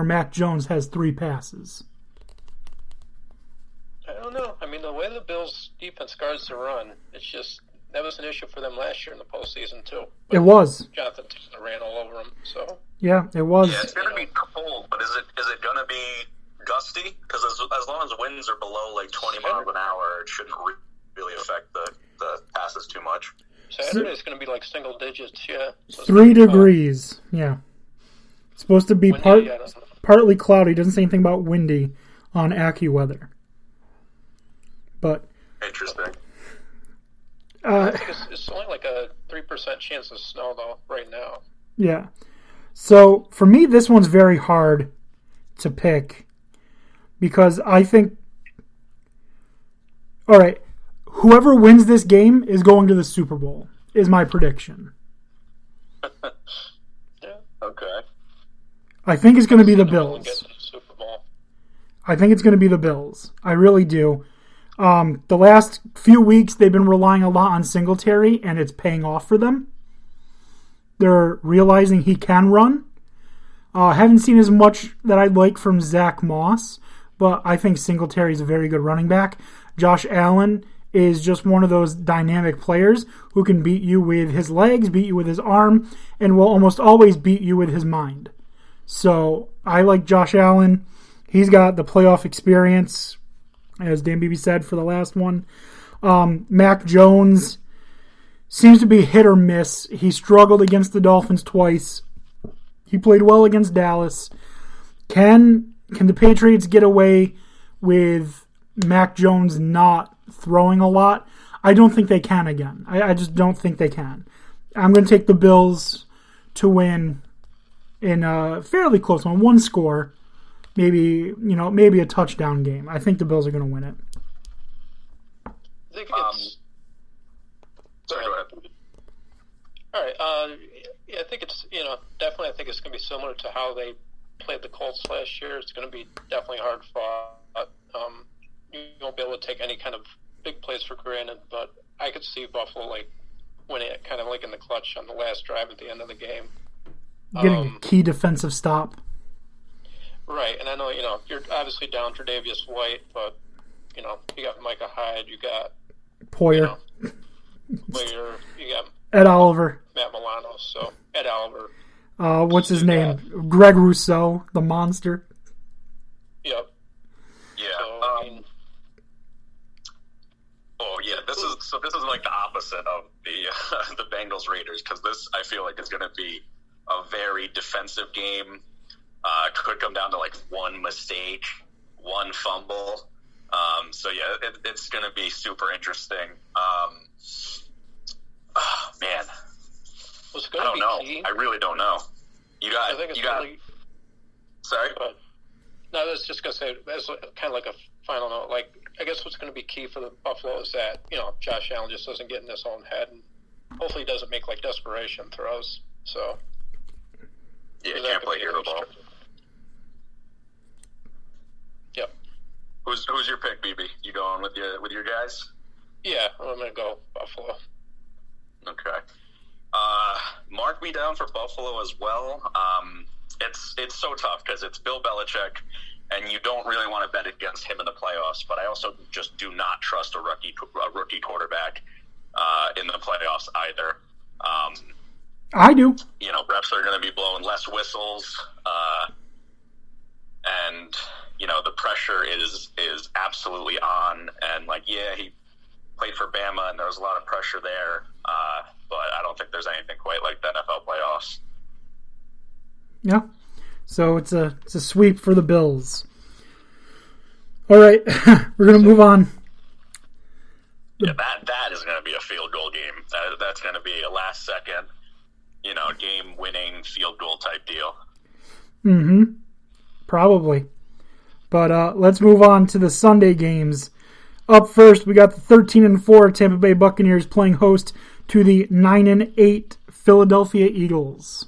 Mac Jones has 3 passes. I don't know. I mean, the way the Bills' defense guards the run, it's just that was an issue for them last year in the postseason too. But it was. Jonathan Taylor ran all over them. So yeah, it was. Yeah, it's going to be cold, but is it going to be gusty? Because as long as winds are below like 20 miles an hour, it shouldn't really affect the passes too much. Saturday is going to be like single digits. Yeah, so 3 degrees. Yeah, it's supposed to be partly cloudy. Doesn't say anything about windy on AccuWeather. But interesting. I think it's only like a 3% chance of snow though right now. Yeah. So for me, this one's very hard to pick because I think, all right, whoever wins this game is going to the Super Bowl. Is my prediction. Yeah. Okay. I think it's going to be the Bills. I think it's going to be the Bills. I really do. The last few weeks, they've been relying a lot on Singletary, and it's paying off for them. They're realizing he can run. Haven't seen as much that I'd like from Zach Moss, but I think Singletary is a very good running back. Josh Allen is just one of those dynamic players who can beat you with his legs, beat you with his arm, and will almost always beat you with his mind. So I like Josh Allen. He's got the playoff experience, as Dan Beebe said for the last one. Mac Jones seems to be hit or miss. He struggled against the Dolphins twice. He played well against Dallas. Can the Patriots get away with Mac Jones not throwing a lot? I don't think they can again. I just don't think they can. I'm going to take the Bills to win in a fairly close one score. Maybe a touchdown game. I think the Bills are going to win it. I think it's... Sorry, go ahead. All right. I think it's, definitely I think it's going to be similar to how they played the Colts last year. It's going to be definitely hard fought. You won't be able to take any kind of big plays for granted, but I could see Buffalo winning it kind of like in the clutch on the last drive at the end of the game. Getting a key defensive stop. Right, and I know, you're obviously down for Tre'Davious White, but, you got Micah Hyde, you got Poyer, Poyer, you got Ed Oliver, Matt Milano, so Ed Oliver. What's his name? Greg Rousseau, the monster. Yep. Yeah. So, this is like the opposite of the Bengals Raiders, because this I feel like is going to be a very defensive game. Could come down to like one mistake, one fumble. It's going to be super interesting. Man, I don't know. Key? I really don't know. Sorry. No, I was just going to say, as kind of like a final note, I guess what's going to be key for the Buffalo is that, Josh Allen just doesn't get in his own head and hopefully he doesn't make desperation throws. So. Yeah, can't play hero ball. Yep. Who's your pick, BB? You going with your guys? Yeah, I'm going to go Buffalo. Okay. Mark me down for Buffalo as well. It's so tough because it's Bill Belichick, and you don't really want to bet against him in the playoffs. But I also just do not trust a rookie quarterback in the playoffs either. I do. Reps are going to be blowing less whistles, and the pressure is absolutely on. And he played for Bama, and there was a lot of pressure there, but I don't think there's anything quite like the NFL playoffs. Yeah, so it's a sweep for the Bills. All right, we're going to move on. Yeah, that is going to be a field goal game. That's going to be a last second, game-winning field goal type deal. Mm-hmm. Probably. But let's move on to the Sunday games. Up first, we got the 13-4 Tampa Bay Buccaneers playing host to the 9-8 Philadelphia Eagles.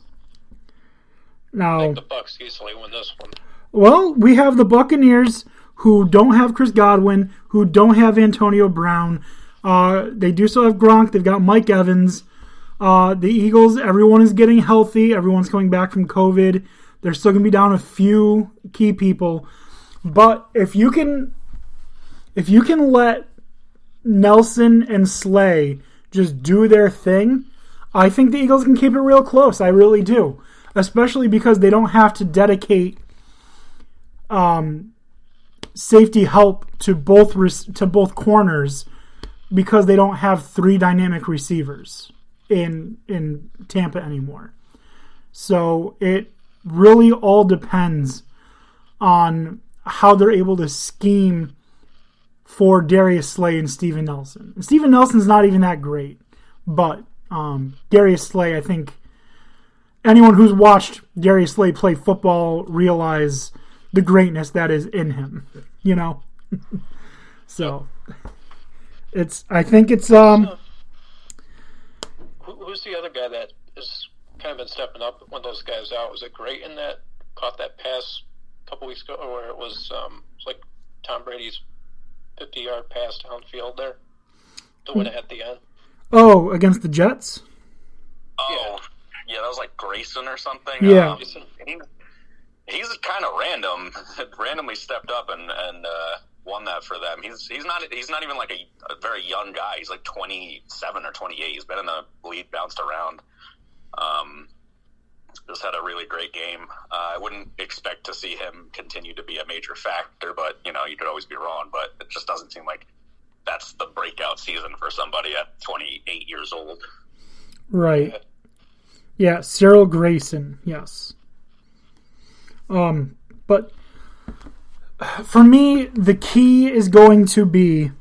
Now, I think the Bucs easily win this one. Well, we have the Buccaneers who don't have Chris Godwin, who don't have Antonio Brown. They do still have Gronk. They've got Mike Evans. The Eagles, everyone is getting healthy. Everyone's coming back from COVID. They're still going to be down a few key people. But if you can let Nelson and Slay just do their thing, I think the Eagles can keep it real close. I really do. Especially because they don't have to dedicate safety help to both corners because they don't have 3 dynamic receivers in Tampa anymore. So it really all depends on how they're able to scheme for Darius Slay and Steven Nelson. And Steven Nelson's not even that great, but Darius Slay, I think anyone who's watched Darius Slay play football realize the greatness that is in him, you know? So I think it's who's the other guy that has kind of been stepping up when those guys out? Was it Grayton that caught that pass a couple weeks ago, or it was like Tom Brady's 50-yard pass downfield there to win it at the end? Oh, against the Jets? Oh, yeah, that was like Grayson or something. Yeah. He's kind of randomly stepped up and won that for them. He's not even like a very young guy. He's like 27 or 28. He's been in the league, bounced around. Just had a really great game. I wouldn't expect to see him continue to be a major factor, but you could always be wrong. But it just doesn't seem like that's the breakout season for somebody at 28 years old. Right. Yeah, Cyril Grayson. Yes. But for me, the key is going to be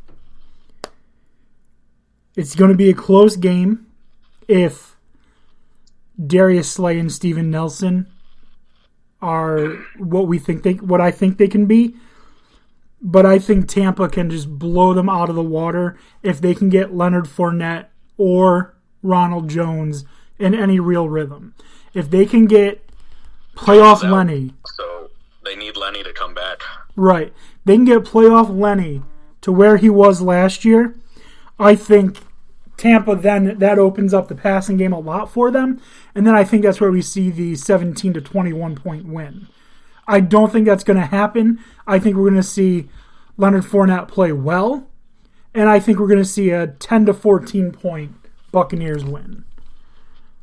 it's going to be a close game if Darius Slay and Steven Nelson are what I think they can be. But I think Tampa can just blow them out of the water if they can get Leonard Fournette or Ronald Jones in any real rhythm. If they can get playoff Lenny. So they need Lenny to come back. Right. They can get playoff Lenny to where he was last year. I think Tampa then, that opens up the passing game a lot for them. And then I think that's where we see the 17 to 21 point win. I don't think that's going to happen. I think we're going to see Leonard Fournette play well. And I think we're going to see a 10 to 14 point Buccaneers win.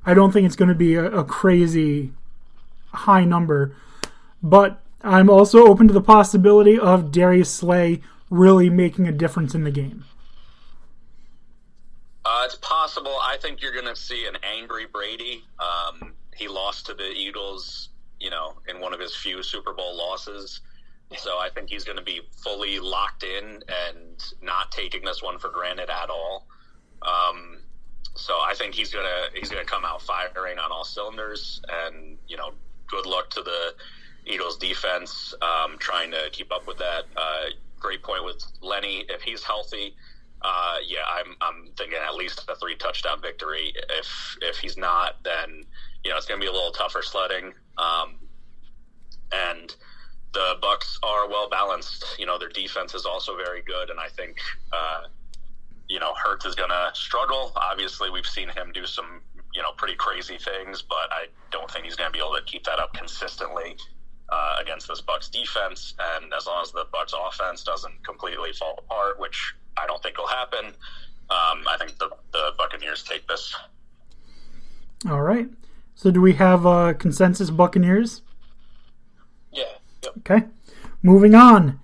I don't think it's going to be a crazy high number. But I'm also open to the possibility of Darius Slay really making a difference in the game. It's possible. I think you're going to see an angry Brady. He lost to the Eagles, in one of his few Super Bowl losses. So I think he's going to be fully locked in and not taking this one for granted at all. So I think he's going to come out firing on all cylinders, and good luck to the Eagles defense trying to keep up with that. Great point with Lenny. If he's healthy, I'm thinking at least a 3 touchdown victory. If he's not, then it's going to be a little tougher sledding. And the Bucs are well balanced. Their defense is also very good, and I think Hurts is going to struggle. Obviously, we've seen him do some pretty crazy things, but I don't think he's going to be able to keep that up consistently against this Bucs defense. And as long as the Bucs offense doesn't completely fall apart, which I don't think will happen, I think the Buccaneers take this. All right. So do we have consensus Buccaneers? Yeah. Yep. Okay. Moving on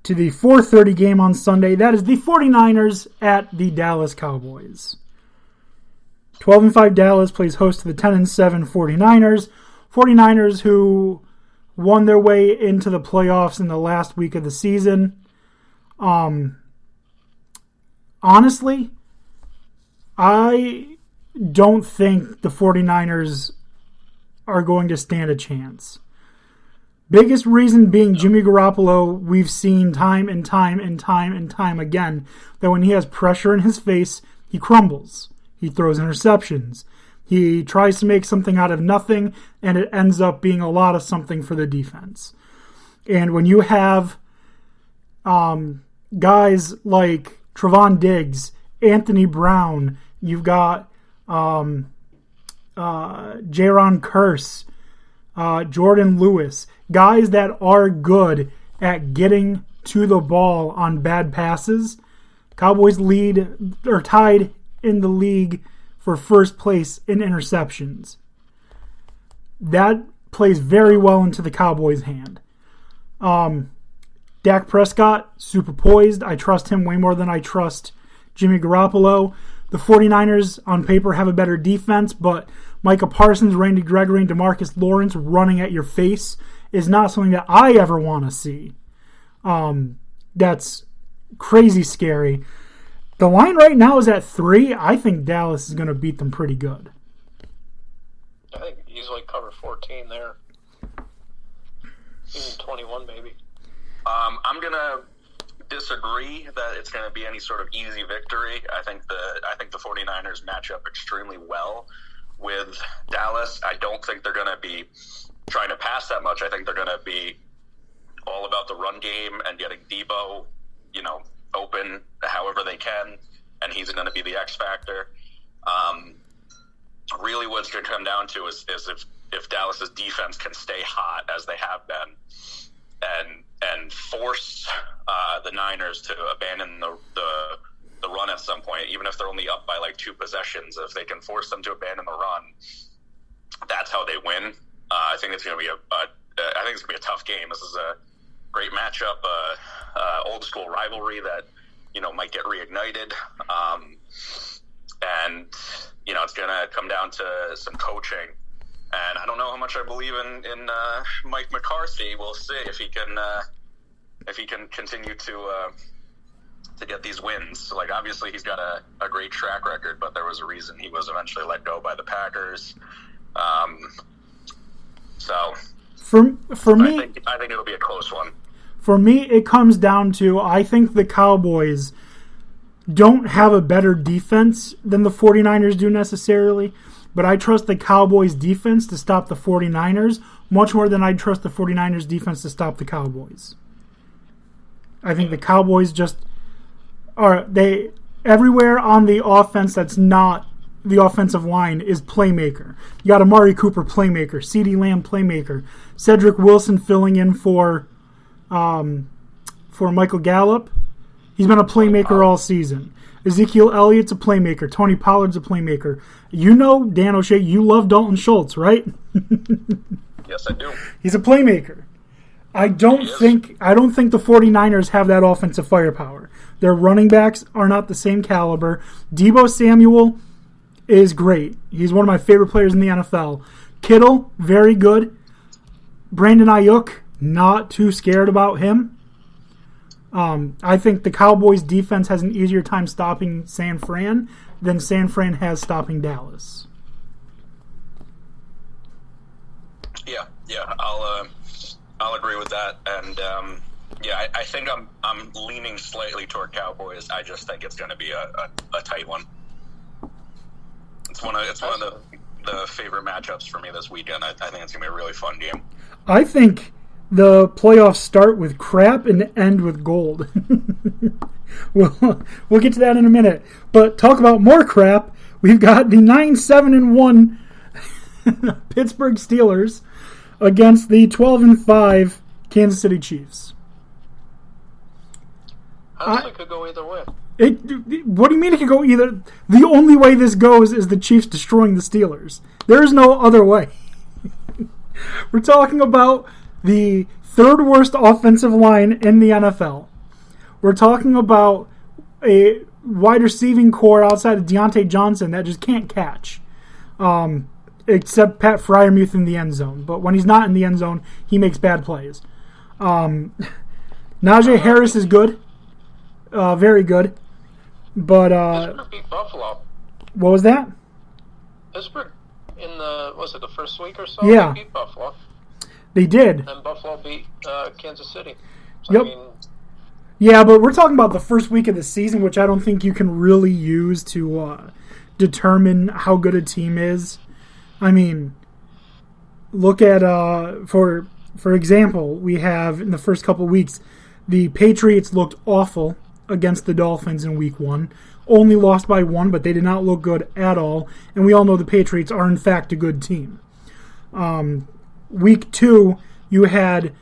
to the 4:30 game on Sunday. That is the 49ers at the Dallas Cowboys. 12-5 Dallas plays host to the 10-7 49ers. 49ers who won their way into the playoffs in the last week of the season. Honestly, I don't think the 49ers are going to stand a chance. Biggest reason being Jimmy Garoppolo. We've seen time and time again that when he has pressure in his face, he crumbles. He throws interceptions. He tries to make something out of nothing, and it ends up being a lot of something for the defense. And when you have guys like Trevon Diggs, Anthony Brown, you've got Jaron Kearse, Jordan Lewis, guys that are good at getting to the ball on bad passes. Cowboys tied in the league for first place in interceptions. That plays very well into the Cowboys' hand. Dak Prescott, super poised. I trust him way more than I trust Jimmy Garoppolo. The 49ers, on paper, have a better defense, but Micah Parsons, Randy Gregory, and DeMarcus Lawrence running at your face is not something that I ever want to see. That's crazy scary. The line right now is at 3. I think Dallas is going to beat them pretty good. I think easily cover 14 there. Even 21 maybe. I'm going to disagree that it's going to be any sort of easy victory. I think the 49ers match up extremely well with Dallas. I don't think they're going to be trying to pass that much. I think they're going to be all about the run game and getting Debo, open however they can, and he's going to be the X factor. Really what it's going to come down to is if Dallas's defense can stay hot as they have been and force the Niners to abandon the run at some point, even if they're only up by like 2 possessions, if they can force them to abandon the run, that's how they win. I think it's going to be a tough game. This is a great matchup, old school rivalry that might get reignited, and it's going to come down to some coaching. And I don't know how much I believe in Mike McCarthy. We'll see if he can continue to get these wins. Like, obviously he's got a great track record, but there was a reason he was eventually let go by the Packers. So for me, I think it'll be a close one. For me, it comes down to, I think the Cowboys don't have a better defense than the 49ers do necessarily, but I trust the Cowboys' defense to stop the 49ers much more than I trust the 49ers' defense to stop the Cowboys. I think the Cowboys just everywhere on the offense that's not the offensive line is playmaker. You got Amari Cooper, playmaker. CeeDee Lamb, playmaker. Cedric Wilson filling in for Michael Gallup. He's been a playmaker all season. Ezekiel Elliott's a playmaker. Tony Pollard's a playmaker. Dan O'Shea, you love Dalton Schultz, right? Yes, I do. He's a playmaker. I don't think the 49ers have that offensive firepower. Their running backs are not the same caliber. Deebo Samuel is great. He's one of my favorite players in the NFL. Kittle, very good. Brandon Ayuk, not too scared about him. I think the Cowboys' defense has an easier time stopping San Fran than San Fran has stopping Dallas. Yeah, I'll agree with that, and I think I'm leaning slightly toward Cowboys. I just think it's going to be a tight one. It's one of the favorite matchups for me this weekend. I think it's going to be a really fun game. I think the playoffs start with crap and end with gold. We'll get to that in a minute. But talk about more crap. We've got the 9-7-1 Pittsburgh Steelers against the 12-5 Kansas City Chiefs. I think it could go either way. What do you mean it could go either? The only way this goes is the Chiefs destroying the Steelers. There is no other way. We're talking about the third worst offensive line in the NFL. We're talking about a wide receiving core outside of Deontay Johnson that just can't catch. Except Pat Freiermuth in the end zone. But when he's not in the end zone, he makes bad plays. Najee Harris is good. Very good. But Pittsburgh beat Buffalo. What was that? Pittsburgh in the first week or so? Yeah. They beat Buffalo. They did. And Buffalo beat Kansas City. So, yep. Yeah, but we're talking about the first week of the season, which I don't think you can really use to determine how good a team is. I mean, look at, for example, we have in the first couple of weeks, the Patriots looked awful against the Dolphins in week 1. Only lost by 1, but they did not look good at all. And we all know the Patriots are, in fact, a good team. week 2, you had